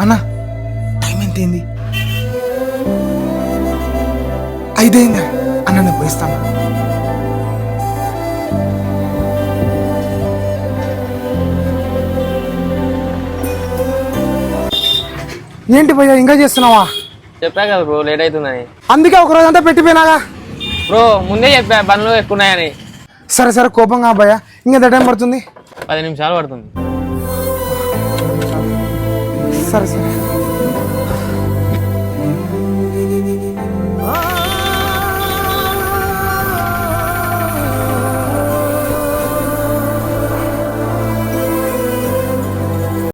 అన్నా టైం ఎంత అయింది? 5 అయిందా? అన్న నేను పోయిస్తాను. ఏంటి భయ్యా ఇంకా చేస్తున్నావా? చెప్పా కదా బ్రో లేట్ అవుతుందని. అందుకే ఒక రోజంతా పెట్టిపోయినాగా. బ్రో ముందే చెప్పా పనులు ఎక్కున్నాయని. సరే సరే కోపంగా భయ్యా, ఇంకెంత టైం పడుతుంది? 10 నిమిషాలు పడుతుంది. సరే సరే